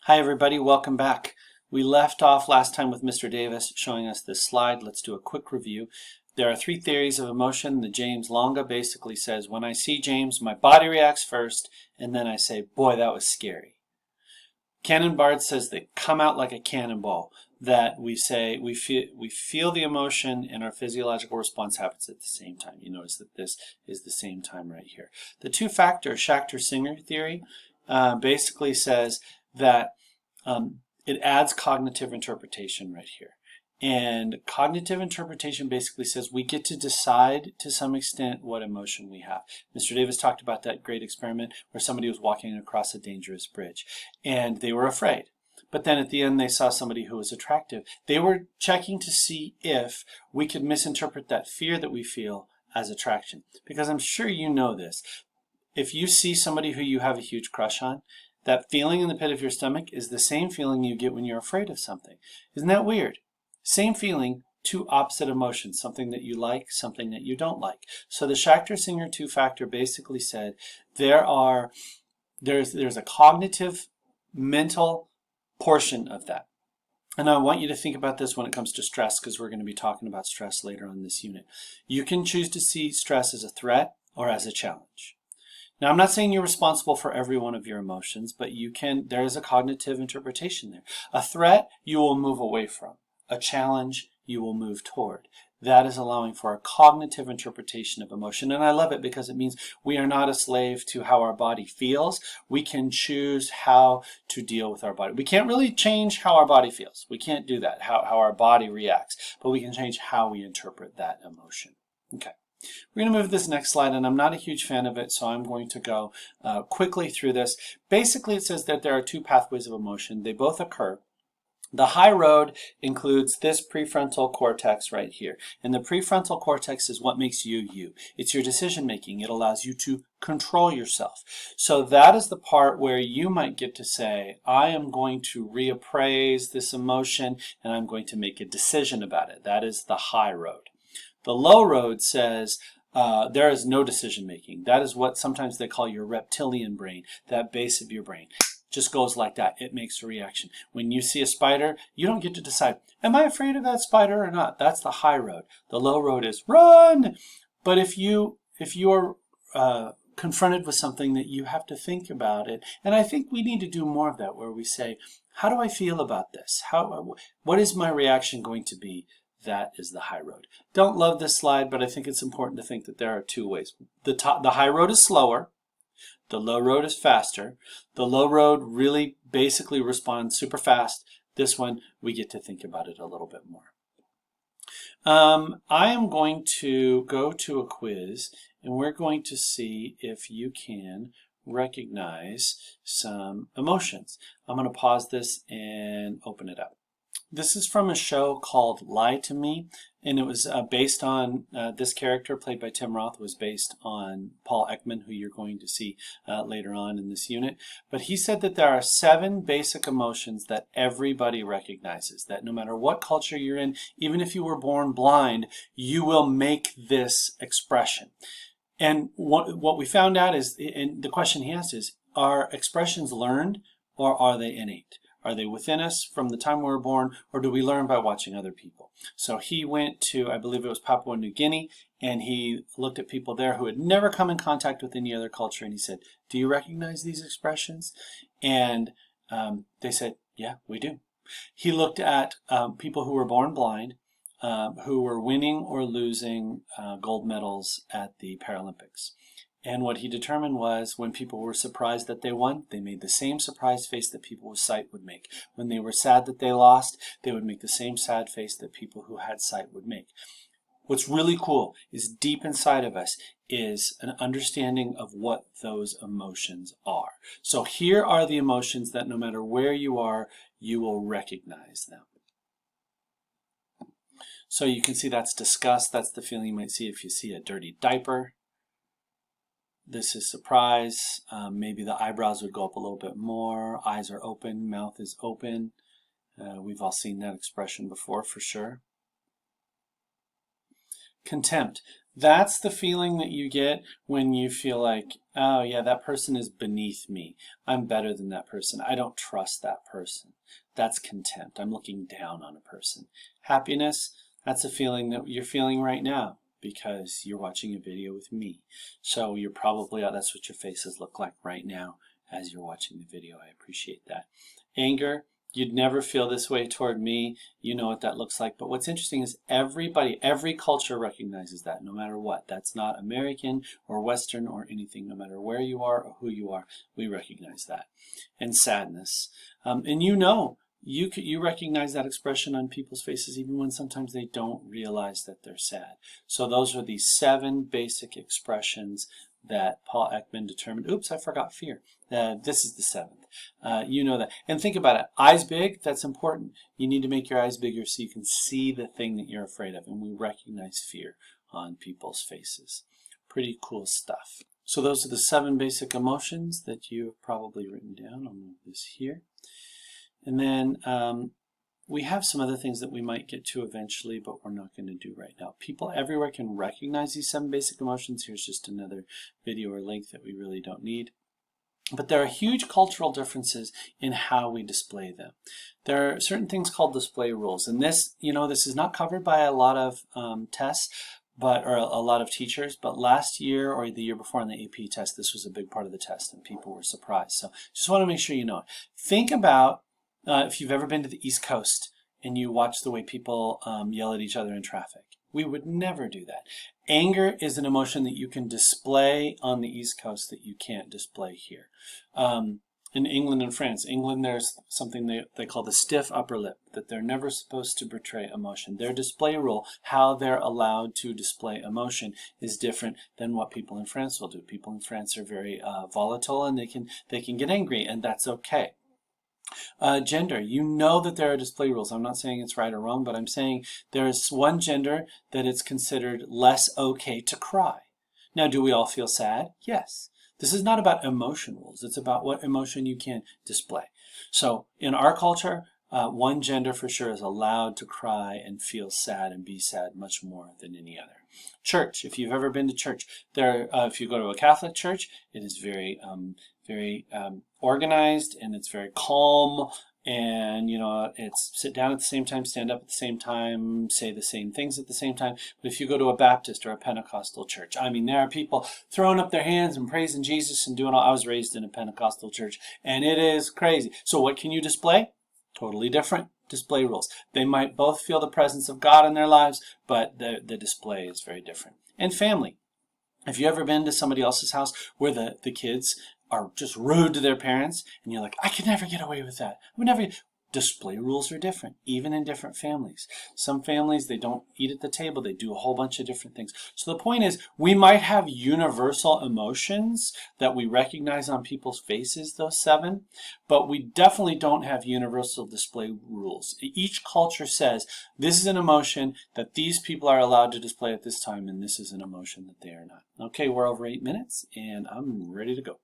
Hi everybody, welcome back. We left off last time with Mr. Davis showing us this slide. Let's do a quick review. There are three theories of emotion. The James Longa basically says, when I see James, my body reacts first, and then I say, boy, that was scary. Cannon-Bard says they come out like a cannonball, that we say we feel the emotion and our physiological response happens at the same time. You notice that this is the same time right here. The two-factor Schachter-Singer theory basically says that it adds cognitive interpretation right here. And cognitive interpretation basically says we get to decide to some extent what emotion we have. Mr. Davis talked about that great experiment where somebody was walking across a dangerous bridge and they were afraid. But then at the end they saw somebody who was attractive. They were checking to see if we could misinterpret that fear that we feel as attraction. Because I'm sure you know this. If you see somebody who you have a huge crush on, that feeling in the pit of your stomach is the same feeling you get when you're afraid of something. Isn't that weird? Same feeling, two opposite emotions, something that you like, something that you don't like. So the Schachter-Singer two-factor basically said there's a cognitive, mental portion of that. And I want you to think about this when it comes to stress, because we're going to be talking about stress later on in this unit. You can choose to see stress as a threat or as a challenge. Now, I'm not saying you're responsible for every one of your emotions, but there is a cognitive interpretation there. A threat, you will move away from. A challenge, you will move toward. That is allowing for a cognitive interpretation of emotion. And I love it because it means we are not a slave to how our body feels. We can choose how to deal with our body. We can't really change how our body feels. We can't do that, how our body reacts. But we can change how we interpret that emotion. Okay. We're going to move to this next slide, and I'm not a huge fan of it, so I'm going to go quickly through this. Basically, it says that there are two pathways of emotion. They both occur. The high road includes this prefrontal cortex right here. And the prefrontal cortex is what makes you you. It's your decision making. It allows you to control yourself. So that is the part where you might get to say, I am going to reappraise this emotion and I'm going to make a decision about it. That is the high road. The low road says there is no decision making. That is what sometimes they call your reptilian brain, that base of your brain. Just goes like that. It makes a reaction. When you see a spider, you don't get to decide, am I afraid of that spider or not? That's the high road. The low road is run. But if you're confronted with something that you have to think about it, and I think we need to do more of that, where we say, how do I feel about this? What is my reaction going to be? That is the high road. Don't love this slide, but I think it's important to think that there are two ways. The high road is slower. The low road is faster. The low road really basically responds super fast. This one, we get to think about it a little bit more. I am going to go to a quiz, and we're going to see if you can recognize some emotions. I'm going to pause this and open it up. This is from a show called Lie to Me, and it was based on, this character played by Tim Roth was based on Paul Ekman, who you're going to see later on in this unit. But he said that there are 7 basic emotions that everybody recognizes, that no matter what culture you're in, even if you were born blind, you will make this expression. And what we found out is, and the question he asked is, are expressions learned or are they innate? Are they within us from the time we were born, or do we learn by watching other people? So he went to, I believe it was Papua New Guinea, and he looked at people there who had never come in contact with any other culture, and he said, do you recognize these expressions? And they said, yeah, we do. He looked at people who were born blind, who were winning or losing gold medals at the Paralympics. And what he determined was when people were surprised that they won, they made the same surprised face that people with sight would make. When they were sad that they lost, they would make the same sad face that people who had sight would make. What's really cool is deep inside of us is an understanding of what those emotions are. So here are the emotions that no matter where you are, you will recognize them. So you can see that's disgust. That's the feeling you might see if you see a dirty diaper. This is surprise. Maybe the eyebrows would go up a little bit more. Eyes are open, mouth is open. We've all seen that expression before for sure. Contempt. That's the feeling that you get when you feel like, oh yeah, that person is beneath me. I'm better than that person. I don't trust that person. That's contempt. I'm looking down on a person. Happiness, that's a feeling that you're feeling right now because you're watching a video with me. So you're probably, that's what your faces look like right now as you're watching the video. I appreciate that. Anger, you'd never feel this way toward me. You know what that looks like. But what's interesting is everybody, every culture recognizes that no matter what. That's not American or Western or anything. No matter where you are or who you are, we recognize that. And sadness. And you recognize that expression on people's faces even when sometimes they don't realize that they're sad. So those are the 7 basic expressions that Paul Ekman determined. Oops, I forgot fear. This is the 7th. You know that. And think about it. Eyes big, that's important. You need to make your eyes bigger so you can see the thing that you're afraid of. And we recognize fear on people's faces. Pretty cool stuff. So those are the 7 basic emotions that you've probably written down. I'll move this here. And then we have some other things that we might get to eventually, but we're not going to do right now. People everywhere can recognize these 7 basic emotions. Here's just another video or link that we really don't need. But there are huge cultural differences in how we display them. There are certain things called display rules. And this, this is not covered by a lot of tests, or a lot of teachers, but last year or the year before on the AP test, this was a big part of the test and people were surprised. So just want to make sure you know it. Think about if you've ever been to the East Coast and you watch the way people yell at each other in traffic. We would never do that. Anger is an emotion that you can display on the East Coast that you can't display here. In England and France, there's something they call the stiff upper lip, that they're never supposed to portray emotion. Their display rule, how they're allowed to display emotion, is different than what people in France will do. People in France are very volatile and they can get angry, and that's okay. Gender, you know that there are display rules. I'm not saying it's right or wrong, but I'm saying there is one gender that it's considered less okay to cry. Now, do we all feel sad? Yes. This is not about emotion rules. It's about what emotion you can display. So in our culture, one gender for sure is allowed to cry and feel sad and be sad much more than any other. Church, if you've ever been to church, if you go to a Catholic church, it is very organized and it's very calm, and it's sit down at the same time, stand up at the same time, say the same things at the same time. But if you go to a Baptist or a Pentecostal church, there are people throwing up their hands and praising Jesus and doing all. I was raised in a Pentecostal church and it is crazy. So what can you display? Totally different display rules. They might both feel the presence of God in their lives, but the display is very different. And family. Have you ever been to somebody else's house where the kids are just rude to their parents and you're like, I could never get away with that. I would never. Display rules are different, even in different families. Some families, they don't eat at the table. They do a whole bunch of different things. So the point is, we might have universal emotions that we recognize on people's faces, those 7, but we definitely don't have universal display rules. Each culture says, this is an emotion that these people are allowed to display at this time, and this is an emotion that they are not. Okay, we're over 8 minutes, and I'm ready to go.